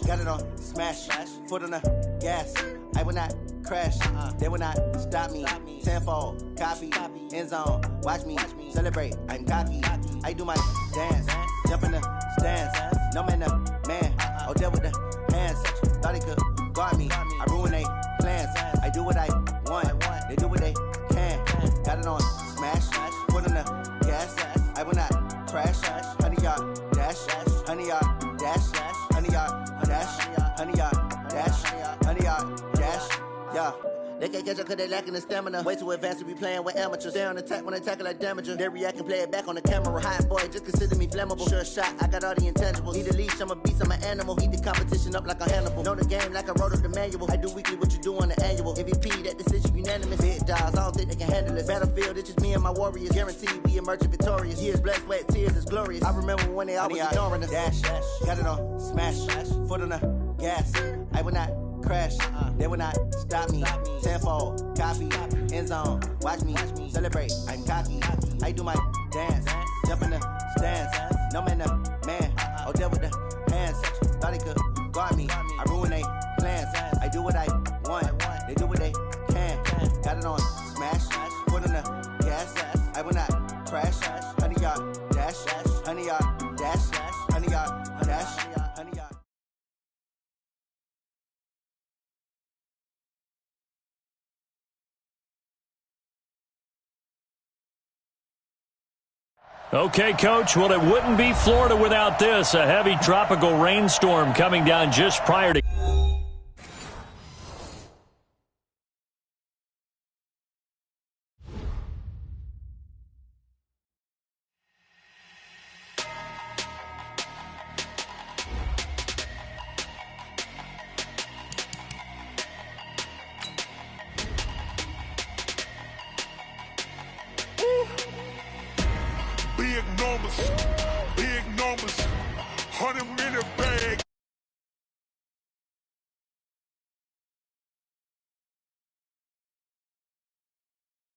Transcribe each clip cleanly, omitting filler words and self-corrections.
got it on smash, foot on the gas. I will not crash, they will not stop me. Tenfold, copy, end zone, watch me celebrate. I'm cocky, I do my dance, jump in the stands. No man, the man, oh, deal with the hands. Thought he could guard me, I ruin they plans. I do what I want, they do what they can. Got it on smash, foot on the gas. I will not crash, 100-yard dash, 100-yard dash, 100-yard dash, 100-yard dash, 100-yard dash, yeah. They can't catch up cause they lacking the stamina. Way too advanced to be playing with amateurs. Stay on attack when they tackle like damager. They react and play it back on the camera. Hot boy, just consider me flammable. Sure shot, I got all the intangibles. Need a leash, I'm a beast, I'm an animal. Heat the competition up like a Hannibal. Know the game like I wrote up the manual. I do weekly what you do on the annual. MVP, that decision unanimous. Big dogs, I don't think they can handle it. Battlefield, it's just me and my warriors. Guaranteed we emerge victorious. Years, blood, sweat, tears, it's glorious. I remember when they always ignoring us. Dash, got it on smash, foot on the gas. I will not crash, they will not stop me. Tenfold, copy, end zone, watch me celebrate. I'm cocky, I do my dance, jump in the stands. No man, the man, oh, deal with the hands. Thought he could guard me, I ruin they plans. I do what I want, they do what they can. Got it on smash, foot on the gas. I will not crash, 100-yard dash, 100-yard dash, 100-yard dash, 100-yard. Okay, Coach, well, it wouldn't be Florida without this. A heavy tropical rainstorm coming down just prior to... Big numbers, 100-minute bag.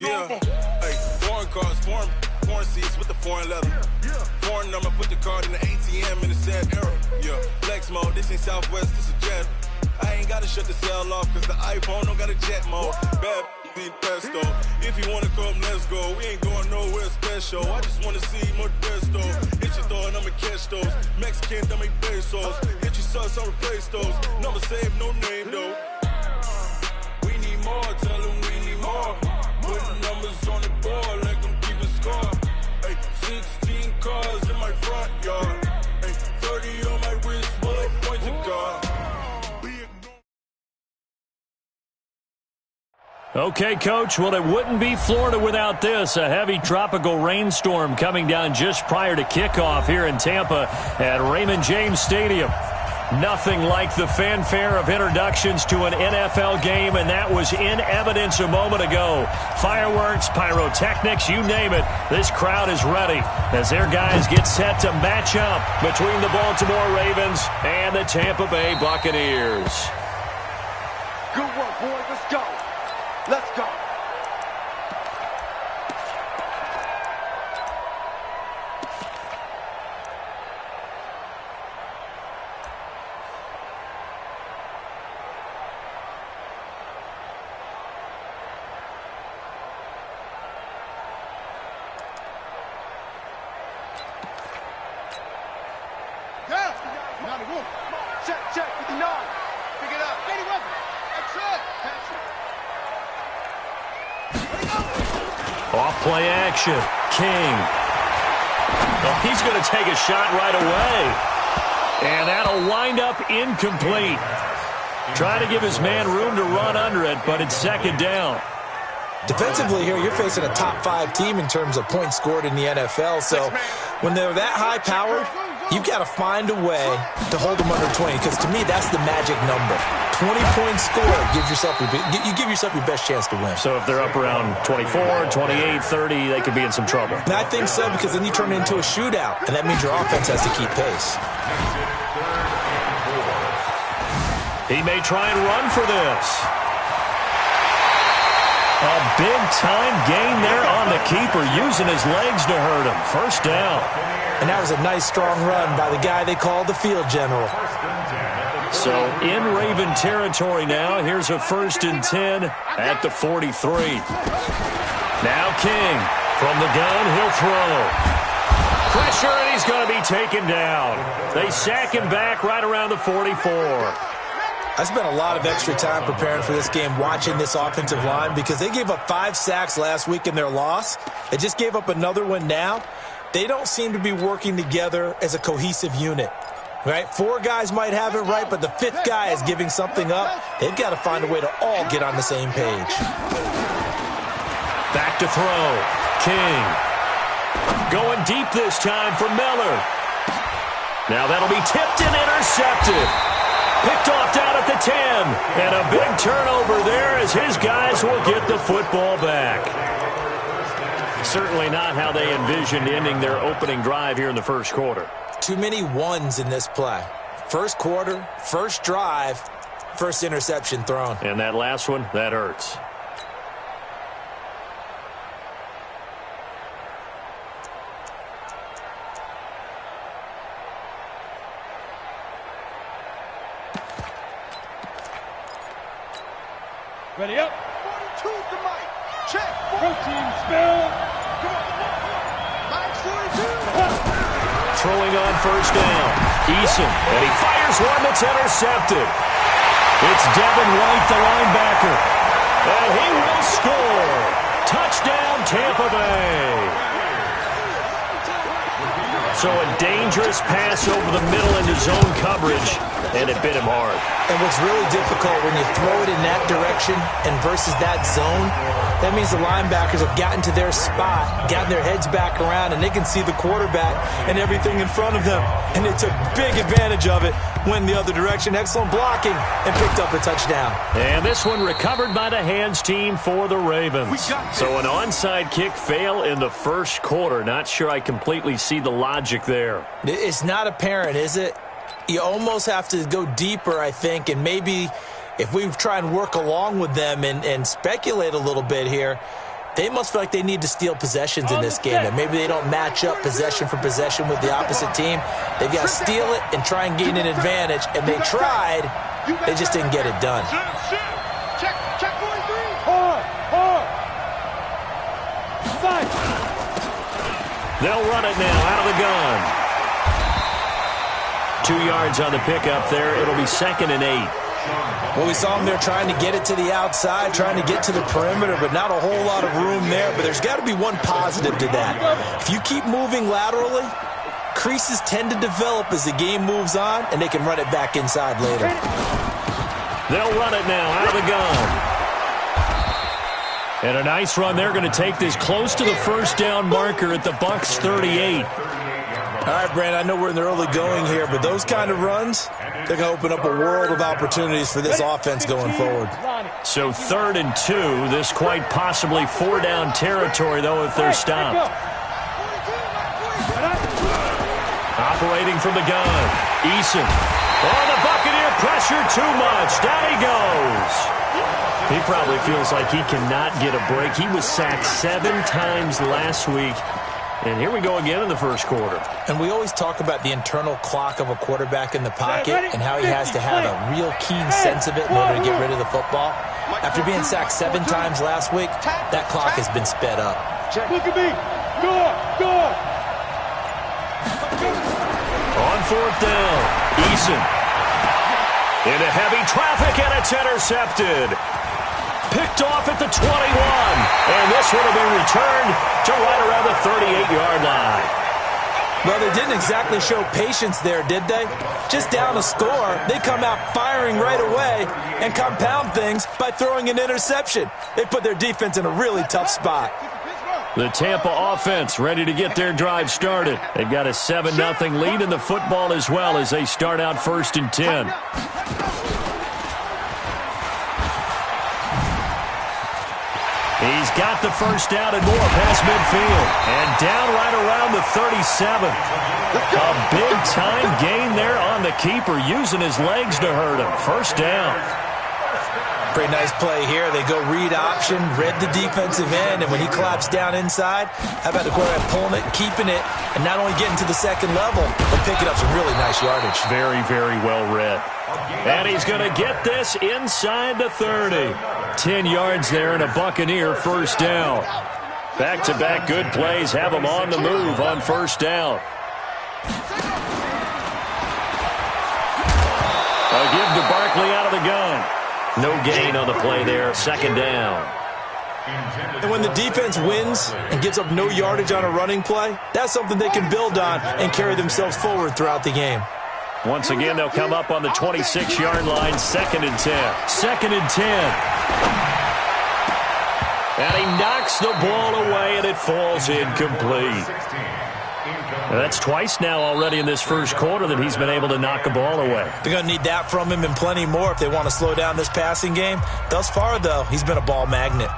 Yeah, hey, foreign cars, foreign seats with the foreign leather. Foreign number, put the card in the ATM in the sad era. Yeah, flex mode, this ain't Southwest, this is Jet. I ain't gotta shut the cell off, cause the iPhone don't got a jet mode. Bad pesto. If you wanna come, let's go. We ain't going nowhere special. I just wanna see Modesto. Hit your thought, I'ma catch those. Mexican, I make pesos. Hit your sus, I'll replace those. Number save, no name though. We need more, tell them we need more. Putting numbers on the board, like them keep a score. Hey, 16 cars in my front yard. Hey, 30 on my wrist, bullet points a car. Okay, Coach, well, it wouldn't be Florida without this. A heavy tropical rainstorm coming down just prior to kickoff here in Tampa at Raymond James Stadium. Nothing like the fanfare of introductions to an NFL game, and that was in evidence a moment ago. Fireworks, pyrotechnics, you name it. This crowd is ready as their guys get set to match up between the Baltimore Ravens and the Tampa Bay Buccaneers. Good work, boys. Let's go. Let's go. Check, 59. Pick it up. 81. That's it. Pass it. Off-play action. King. Oh, he's going to take a shot right away. And that'll wind up incomplete. Trying to give his man room to run under it, but it's second down. Defensively here, you're facing a top-5 team in terms of points scored in the NFL. So when they're that high-powered, you've got to find a way to hold them under 20, because to me, that's the magic number. 20 points scored, you give yourself your best chance to win. So if they're up around 24, 28, 30, they could be in some trouble. And I think so, because then you turn it into a shootout, and that means your offense has to keep pace. He may try and run for this. A big-time gain there on the keeper, using his legs to hurt him. First down. And that was a nice, strong run by the guy they call the field general. So in Raven territory now. Here's a 1st and 10 at the 43. Now King from the gun. He'll throw. Pressure, and he's going to be taken down. They sack him back right around the 44. I spent a lot of extra time preparing for this game watching this offensive line because they gave up 5 sacks last week in their loss. They just gave up another one now. They don't seem to be working together as a cohesive unit. Right? 4 guys might have it right, but the 5th guy is giving something up. They've got to find a way to all get on the same page. Back to throw. King. Going deep this time for Miller. Now that'll be tipped and intercepted. Picked off down at the 10. And a big turnover there as his guys will get the football back. Certainly not how they envisioned ending their opening drive here in the first quarter. Too many ones in this play. First quarter, first drive, first interception thrown. And that last one, that hurts. Ready up. 42 to Mike. Check. Protein spill. Come on. Mike's 42. Throwing on first down. Eason. And he fires one that's intercepted. It's Devin White, the linebacker. And he will score. Touchdown, Tampa Bay. So a dangerous pass over the middle into zone coverage, and it bit him hard. And what's really difficult when you throw it in that direction and versus that zone, that means the linebackers have gotten to their spot, gotten their heads back around, and they can see the quarterback and everything in front of them. And they took big advantage of it, went the other direction, excellent blocking, and picked up a touchdown. And this one recovered by the hands team for the Ravens. So an onside kick fail in the first quarter. Not sure I completely see the logic there. It's not apparent, is it? You almost have to go deeper, I think, and maybe if we try and work along with them and speculate a little bit here, they must feel like they need to steal possessions in this game, and maybe they don't match up possession for possession with the opposite team. They've got to steal it and try and gain an advantage, and they tried. They just didn't get it done. Check 43. Hard. They'll run it now out of the gun. 2 yards on the pickup there. It'll be 2nd and 8. Well, we saw them there trying to get it to the outside, trying to get to the perimeter, but not a whole lot of room there. But there's got to be one positive to that. If you keep moving laterally, creases tend to develop as the game moves on, and they can run it back inside later. They'll run it now out of the gun. And a nice run. They're going to take this close to the first down marker at the Bucs 38. All right, Brand, I know we're in the early going here, but those kind of runs, they're going to open up a world of opportunities for this offense going forward. So 3rd and 2, this quite possibly 4-down territory, though, if they're stopped. Operating from the gun, Eason. Oh, the Buccaneer pressure too much. Down he goes. He probably feels like he cannot get a break. He was sacked 7 times last week. And here we go again in the first quarter. And we always talk about the internal clock of a quarterback in the pocket and how he has to have a real keen sense of it in order to get rid of the football. After being sacked 7 times last week, that clock has been sped up. Look at me. Go. On 4th down, Eason. Into heavy traffic, and it's intercepted. Picked off at the 21. And this one will be returned to right around the 38-yard line. Well, they didn't exactly show patience there, did they? Just down a score, they come out firing right away and compound things by throwing an interception. They put their defense in a really tough spot. The Tampa offense ready to get their drive started. They've got a 7-0 lead in the football as well as they start out 1st and 10. He's got the first down and more past midfield. And down right around the 37. A big-time gain there on the keeper, using his legs to hurt him. First down. Pretty nice play here. They go read option, read the defensive end, and when he collapsed down inside, how about the quarterback pulling it, keeping it, and not only getting to the second level, but picking up some really nice yardage. Very, very well read. And he's going to get this inside the 30. 10 yards there and a Buccaneer first down. Back-to-back good plays have him on the move on first down. A give to Barkley out of the gun. No gain on the play there, second down. And when the defense wins and gives up no yardage on a running play, that's something they can build on and carry themselves forward throughout the game. Once again, they'll come up on the 26-yard line, 2nd and 10. 2nd and 10. And he knocks the ball away, and it falls incomplete. That's twice now already in this first quarter that he's been able to knock a ball away. They're going to need that from him and plenty more if they want to slow down this passing game. Thus far, though, he's been a ball magnet.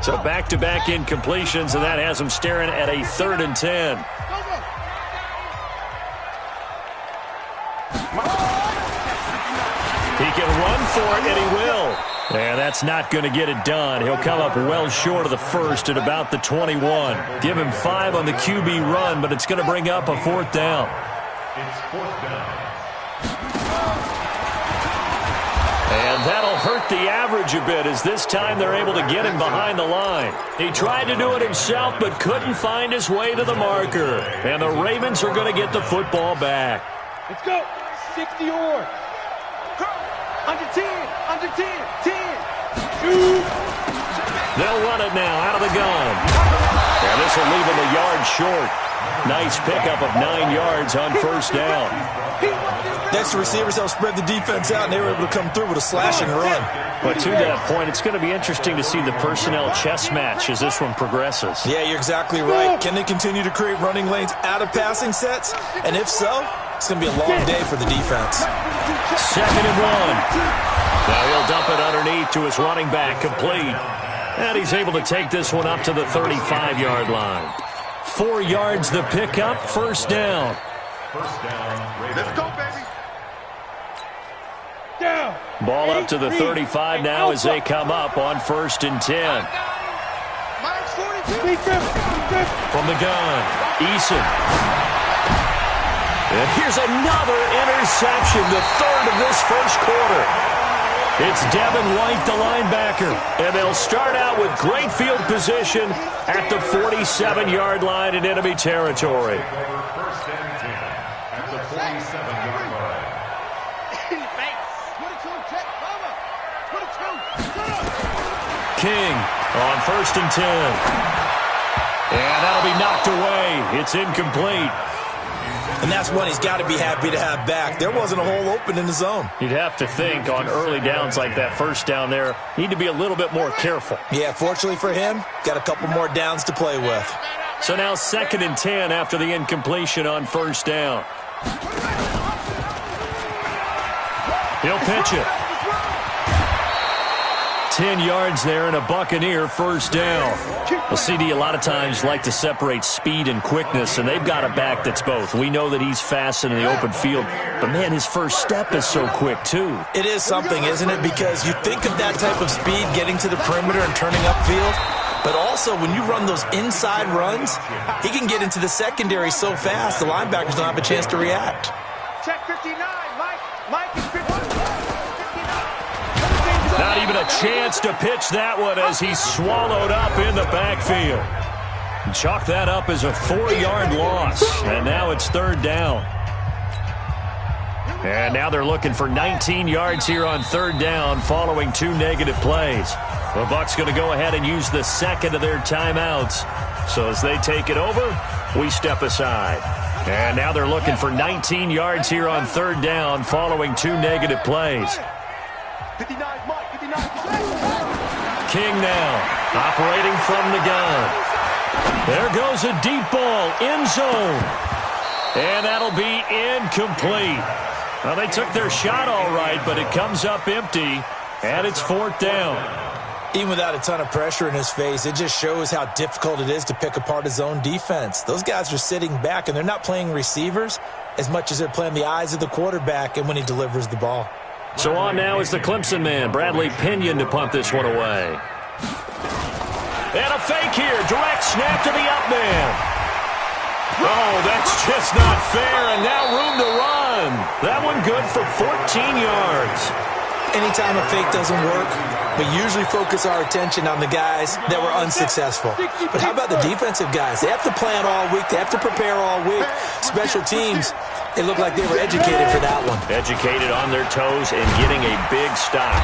So back-to-back incompletions, and that has him staring at a 3rd and 10. He can run for it, and he will. And that's not going to get it done. He'll come up well short of the first at about the 21. Give him 5 on the QB run, but it's going to bring up a 4th down. It's 4th down. And that'll hurt the average a bit as this time they're able to get him behind the line. He tried to do it himself but couldn't find his way to the marker. And the Ravens are going to get the football back. Let's go. 60 yards. Under 10. Under 10. 10. They'll run it now out of the gun. And this will leave him a yard short. Nice pickup of 9 yards on first down. Next, the receivers help spread the defense out, and they were able to come through with a slashing run. But to that point, it's going to be interesting to see the personnel chess match as this one progresses. Yeah, you're exactly right. Can they continue to create running lanes out of passing sets? And if so, it's going to be a long day for the defense. 2nd and 1. Now he'll dump it underneath to his running back, complete. And he's able to take this one up to the 35-yard line. 4 yards the pickup, first down. First down. Let's go, baby. Down. Ball up to the 35 now as they come up on 1st and 10. From the gun, Eason. And here's another interception, the 3rd of this first quarter. It's Devin White, the linebacker, and they'll start out with great field position at the 47-yard line in enemy territory. First and 10 at the 47-yard line. King on 1st and 10. And that'll be knocked away. It's incomplete. And that's one he's got to be happy to have back. There wasn't a hole open in the zone. You'd have to think on early downs like that first down there, need to be a little bit more careful. Yeah, fortunately for him, got a couple more downs to play with. So now 2nd and 10 after the incompletion on first down. He'll pitch it. 10 yards there and a Buccaneer first down. The CD a lot of times like to separate speed and quickness, and they've got a back that's both. We know that he's fast in the open field, but man, his first step is so quick too. It is something, isn't it? Because you think of that type of speed getting to the perimeter and turning upfield, but also when you run those inside runs, he can get into the secondary so fast the linebackers don't have a chance to react. Check 59, Mike is 59. Not even a chance to pitch that one as he's swallowed up in the backfield. Chalk that up as a 4-yard loss, and now it's 3rd down. And now they're looking for 19 yards here on 3rd down following 2 negative plays. The Bucs going to go ahead and use the 2nd of their timeouts. So as they take it over, we step aside. And now they're looking for 19 yards here on 3rd down following 2 negative plays. 59, Mike, 59. King now, operating from the gun. There goes a deep ball, end zone. And that'll be incomplete. Well, they took their shot all right, but it comes up empty, and it's 4th down. Even without a ton of pressure in his face, it just shows how difficult it is to pick apart his own defense. Those guys are sitting back, and they're not playing receivers as much as they're playing the eyes of the quarterback and when he delivers the ball. So on now is the Clemson man, Bradley Pinion, to punt this one away. And a fake here. Direct snap to the up man. Oh, that's just not fair, and now room to run. That one good for 14 yards. Anytime a fake doesn't work, we usually focus our attention on the guys that were unsuccessful. But how about the defensive guys? They have to plan all week. They have to prepare all week. Special teams, it looked like they were educated for that one. Educated on their toes and getting a big stop.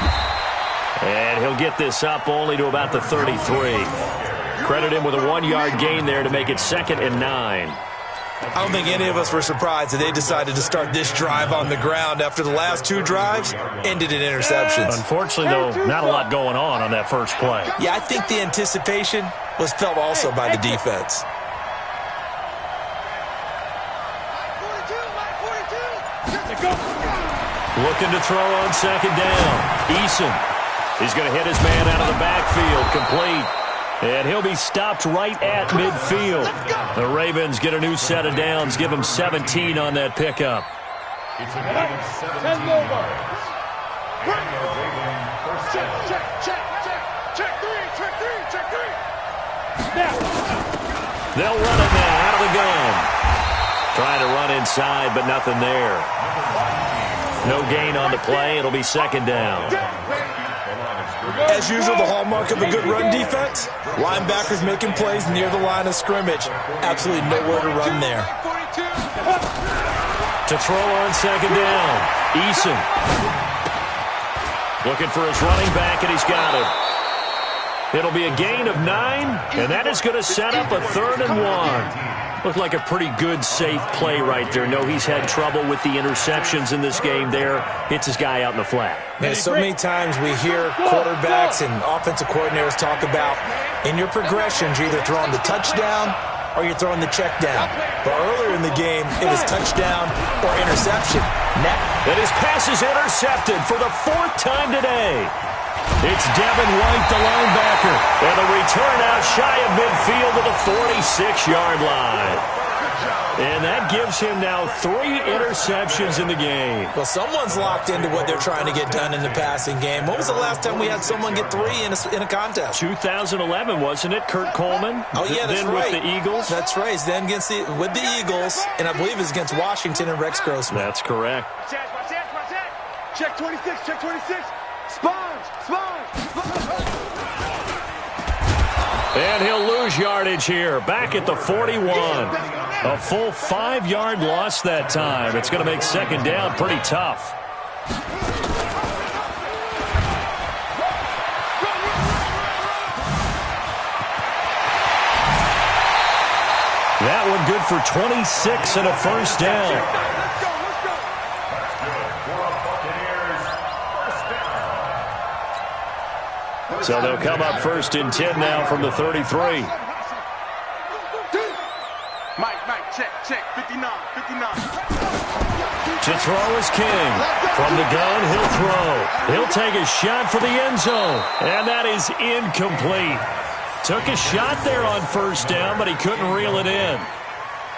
And he'll get this up only to about the 33. Credit him with a 1-yard gain there to make it 2nd and 9. I don't think any of us were surprised that they decided to start this drive on the ground after the last 2 drives ended in interceptions. Unfortunately, though, not a lot going on that first play. Yeah, I think the anticipation was felt also by the defense. Looking to throw on 2nd down. Eason. He's going to hit his man out of the backfield. Complete. And he'll be stopped right at midfield. The Ravens get a new set of downs. Give them 17 on that pickup. It's a negative 7 over. Check 3. They'll run it now out of the gun. Trying to run inside, but nothing there. No gain on the play. It'll be 2nd down. As usual, the hallmark of a good run defense, linebackers making plays near the line of scrimmage. Absolutely nowhere to run there. To throw on 2nd down. Eason. Looking for his running back, and he's got it. It'll be a gain of 9, and that is going to set up a 3rd and 1. Looked like a pretty good, safe play right there. No, he's had trouble with the interceptions in this game there. Hits his guy out in the flat. Man, so many times we hear quarterbacks and offensive coordinators talk about in your progressions, you're either throwing the touchdown or you're throwing the check down. But earlier in the game, it was touchdown or interception. Now, and his pass is intercepted for the 4th time today. It's Devin White, the linebacker. And the return out shy of midfield to the 46-yard line. And that gives him now 3 interceptions in the game. Well, someone's locked into what they're trying to get done in the passing game. When was the last time we had someone get 3 in a contest? 2011, wasn't it? Kurt Coleman? Oh, yeah, that's then right. With the Eagles? That's right. Then with the Eagles, and I believe it's against Washington and Rex Grossman. That's correct. Watch that. Check 26, check 26. Sponge. And he'll lose yardage here. Back at the 41. A full 5-yard loss that time. It's going to make 2nd down pretty tough. That one good for 26 and a 1st down. So they'll come up 1st and 10 now from the 33. Mike, check, 59. To throw is King. From the gun, he'll throw. He'll take a shot for the end zone. And that is incomplete. Took a shot there on 1st down, but he couldn't reel it in.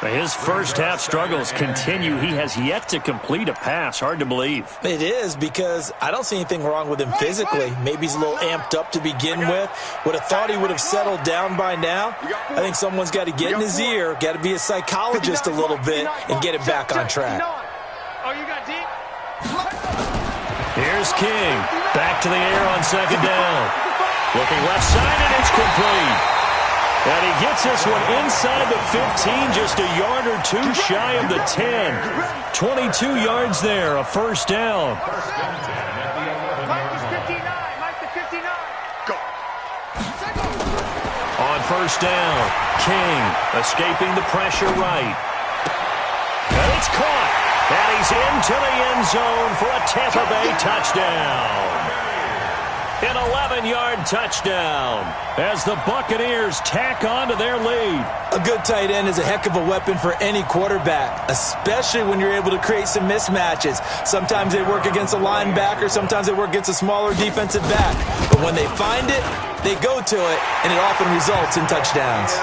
His first half struggles continue. He has yet to complete a pass. Hard to believe. It is, because I don't see anything wrong with him physically. Maybe he's a little amped up to begin with. Would have thought he would have settled down by now. I think someone's got to get in his ear, got to be a psychologist a little bit, and get it back on track. Oh, you got deep? Here's King. Back to the air on 2nd down. Looking left side, and it's complete. And he gets this one inside the 15, just a yard or 2 shy of the 10. 22 yards there, a 1st down. Mike is 59. Mike the 59. Go. On 1st down, King escaping the pressure right. And it's caught. And he's into the end zone for a Tampa Bay touchdown. An 11-yard touchdown as the Buccaneers tack on to their lead. A good tight end is a heck of a weapon for any quarterback, especially when you're able to create some mismatches. Sometimes they work against a linebacker, sometimes they work against a smaller defensive back. But when they find it, they go to it, and it often results in touchdowns.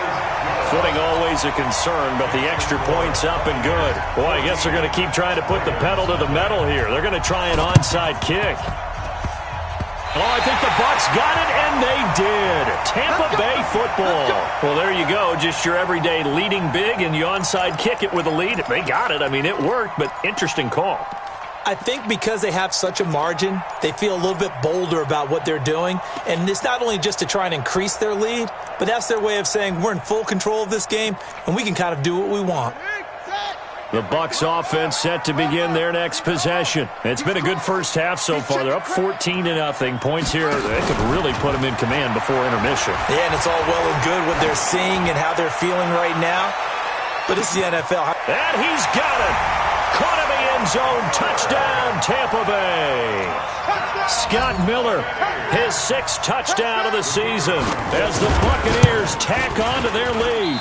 Footing always a concern, but the extra point's up and good. Boy, I guess they're going to keep trying to put the pedal to the metal here. They're going to try an onside kick. Oh, I think the Bucs got it, and they did. Tampa Bay football. Well, there you go. Just your everyday leading big, and you onside kick it with a lead. They got it. I mean, it worked, but interesting call. I think because they have such a margin, they feel a little bit bolder about what they're doing. And it's not only just to try and increase their lead, but that's their way of saying we're in full control of this game, and we can kind of do what we want. The Bucs offense set to begin their next possession. It's been a good first half so far. They're up 14-0. Points here, they could really put them in command before intermission. Yeah, and it's all well and good what they're seeing and how they're feeling right now. But this is the NFL. And he's got it. Caught in the end zone. Touchdown, Tampa Bay. Scott Miller, his 6th touchdown of the season as the Buccaneers tack on to their lead.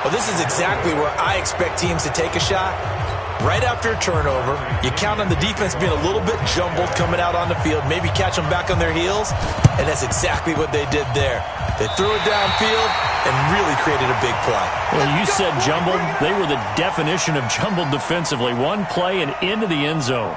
Well, this is exactly where I expect teams to take a shot. Right after a turnover, you count on the defense being a little bit jumbled coming out on the field, maybe catch them back on their heels, and that's exactly what they did there. They threw it downfield and really created a big play. Well, you said jumbled. They were the definition of jumbled defensively. One play and into the end zone.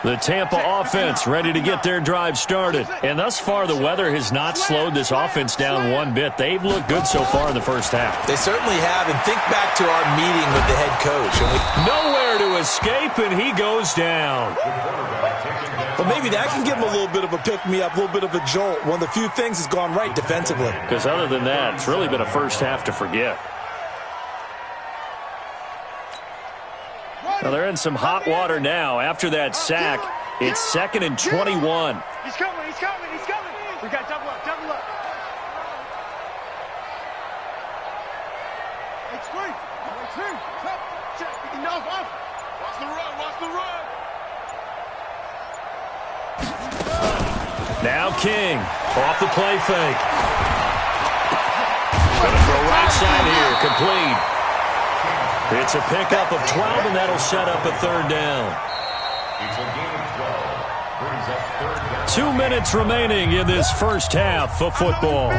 The Tampa offense ready to get their drive started. And thus far, the weather has not slowed this offense down one bit. They've looked good so far in the first half. They certainly have. And think back to our meeting with the head coach. Nowhere to escape, and he goes down. Well, maybe that can give him a little bit of a pick-me-up, a little bit of a jolt. One of the few things has gone right defensively. Because other than that, it's really been a first half to forget. Well, they're in some hot water now. After that sack, it's 2nd and 21. He's coming, he's coming, he's coming. We got double up, double up. X3, check, enough, off. Watch the run, watch the run. Now King, off the play fake. Gonna throw right side here, complete. It's a pickup of 12, and that'll set up a 3rd down. 2 minutes remaining in this first half of football.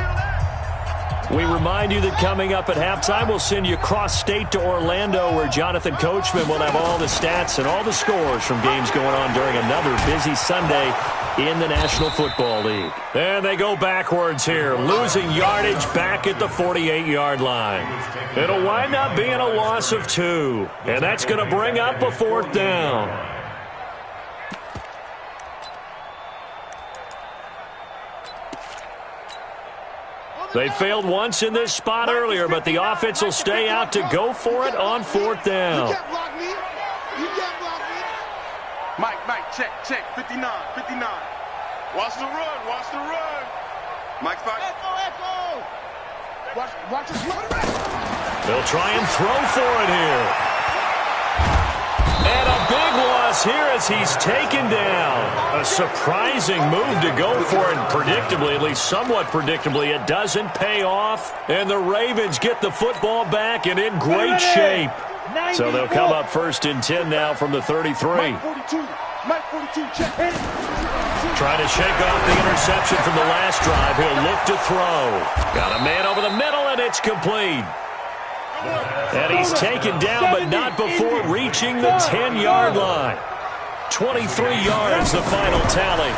We remind you that coming up at halftime, we'll send you cross-state to Orlando, where Jonathan Coachman will have all the stats and all the scores from games going on during another busy Sunday in the National Football League. And they go backwards here, losing yardage back at the 48-yard line. It'll wind up being a loss of 2, and that's going to bring up a 4th down. They failed once in this spot earlier, but the offense will stay out to go for it on 4th down. You can't block me. You can't block me. Mike, check, 59. Watch the run. Mike's back. Echo. Watch us run. They'll try and throw for it here. And a big loss here as he's taken down. A surprising move to go for it. Predictably, at least somewhat predictably, it doesn't pay off. And the Ravens get the football back and in great shape. So they'll come up 1st and 10 now from the 33. Mike 42, check. Trying to shake off the interception from the last drive. He'll look to throw. Got a man over the middle, and it's complete. And he's taken down, but not before reaching the 10-yard line. 23 yards, the final tally.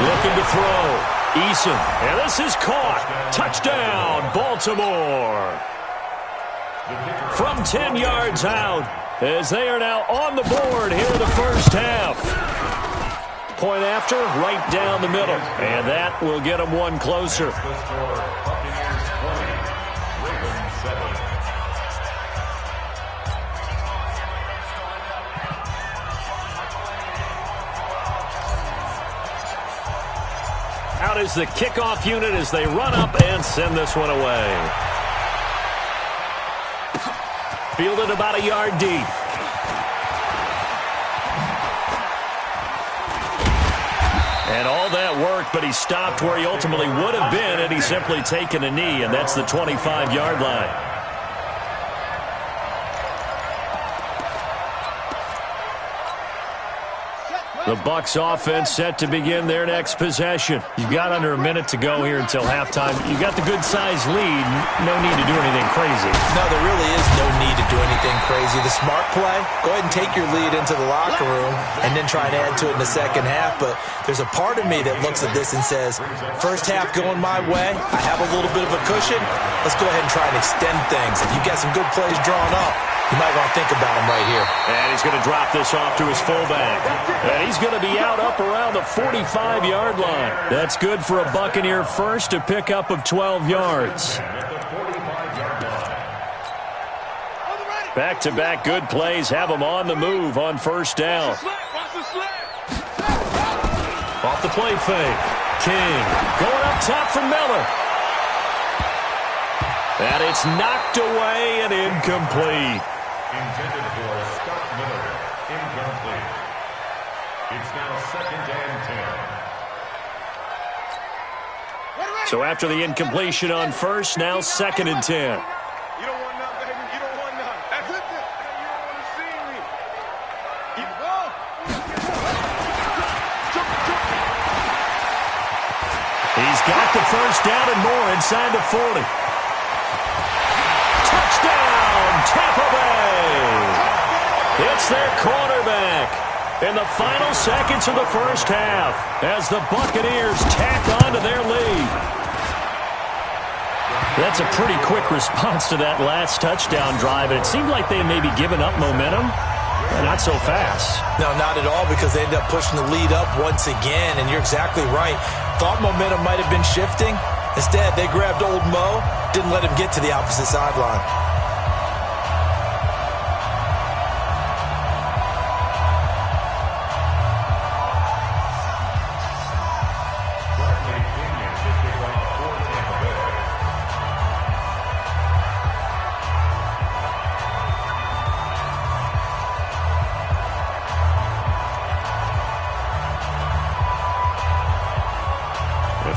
Looking to throw. Eason, and this is caught. Touchdown, Baltimore. From 10 yards out, as they are now on the board here in the first half. Point after, right down the middle. And that will get them one closer. Out is the kickoff unit as they run up and send this one away. Fielded about a yard deep. And all that worked, but he stopped where he ultimately would have been had he simply taken a knee, and that's the 25-yard line. The Bucs offense set to begin their next possession. You've got under a minute to go here until halftime. You've got the good-sized lead. No need to do anything crazy. No, there really is no need to do anything crazy. The smart play, go ahead and take your lead into the locker room and then try and add to it in the second half. But there's a part of me that looks at this and says, first half going my way, I have a little bit of a cushion. Let's go ahead and try and extend things. If you've got some good plays drawn up, you might want to think about him right here. And he's going to drop this off to his fullback. And he's going to be out up around the 45-yard line. That's good for a Buccaneer first, a pickup of 12 yards. Back-to-back good plays have him on the move on first down. Off the play fake. King going up top for Miller. And it's knocked away and incomplete. Intended for Scott Miller. Incomplete. It's now 2nd and 10. So after the incompletion on first, now 2nd and 10. You don't want none, baby. You don't want none. That's it. You don't want to see me. Keep the ball. He's got the first down and more inside the 40. Touchdown, Tampa Bay! It's their quarterback in the final seconds of the first half as the Buccaneers tack on to their lead. That's a pretty quick response to that last touchdown drive, and it seemed like they may be giving up momentum. Not so fast. No, not at all, because they ended up pushing the lead up once again, and you're exactly right. Thought momentum might have been shifting. Instead, they grabbed old Mo, didn't let him get to the opposite sideline.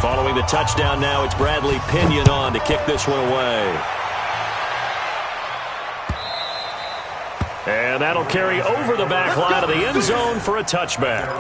Following the touchdown now, it's Bradley Pinion on to kick this one away. And that'll carry over the back line of the end zone for a touchback.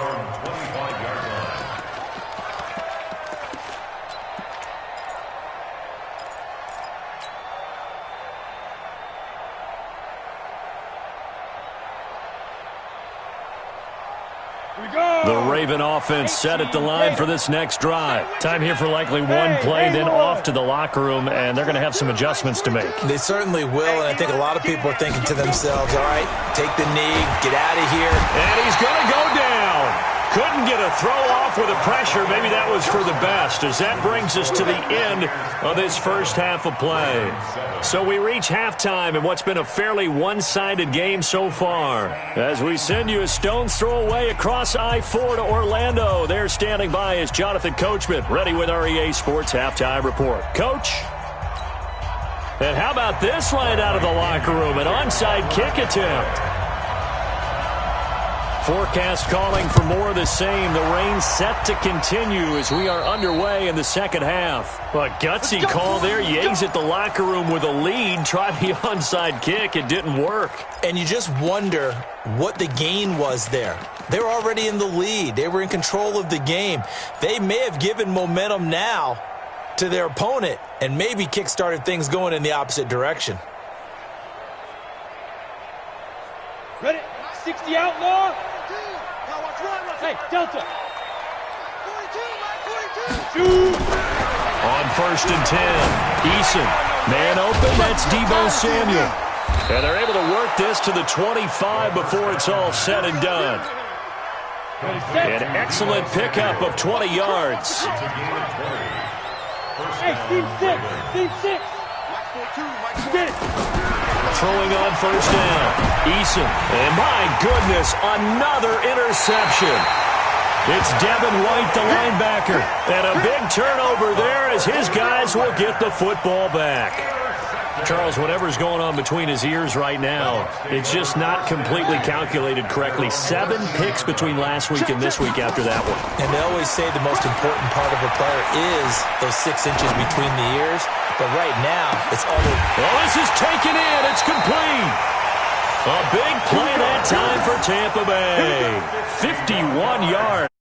The Raven offense set at the line for this next drive. Time here for likely one play, then off to the locker room, and they're going to have some adjustments to make. They certainly will, and I think a lot of people are thinking to themselves, all right, take the knee, get out of here. And he's going to go down. Couldn't get a throw off with the pressure. Maybe that was for the best, as that brings us to the end of this first half of play. So we reach halftime in what's been a fairly one-sided game so far. As we send you a stone's throw away across I-4 to Orlando. There standing by is Jonathan Coachman, ready with our EA Sports Halftime Report. Coach? And how about this line out of the locker room? An onside kick attempt. Forecast calling for more of the same. The rain set to continue as we are underway in the second half. A gutsy call there. You exit the locker room with a lead. Try the onside kick. It didn't work. And you just wonder what the gain was there. They were already in the lead. They were in control of the game. They may have given momentum now to their opponent and maybe kick-started things going in the opposite direction. Ready? 60 outlaw. Hey, Delta. 42, Shoot. On 1st and 10, Eason. Man open, that's Deebo Samuel. And they're able to work this to the 25 before it's all said and done. An excellent pickup of 20 yards. Hey, team 6. Team 6. Get it. Throwing on first down. Eason. And my goodness, another interception. It's Devin White, the linebacker. And a big turnover there as his guys will get the football back. Charles, whatever's going on between his ears right now, it's just not completely calculated correctly. 7 picks between last week and this week after that one. And they always say the most important part of a player is those 6 inches between the ears. But right now, it's all... Well, this is taken in. It's complete. A big play that time for Tampa Bay. 51 yards.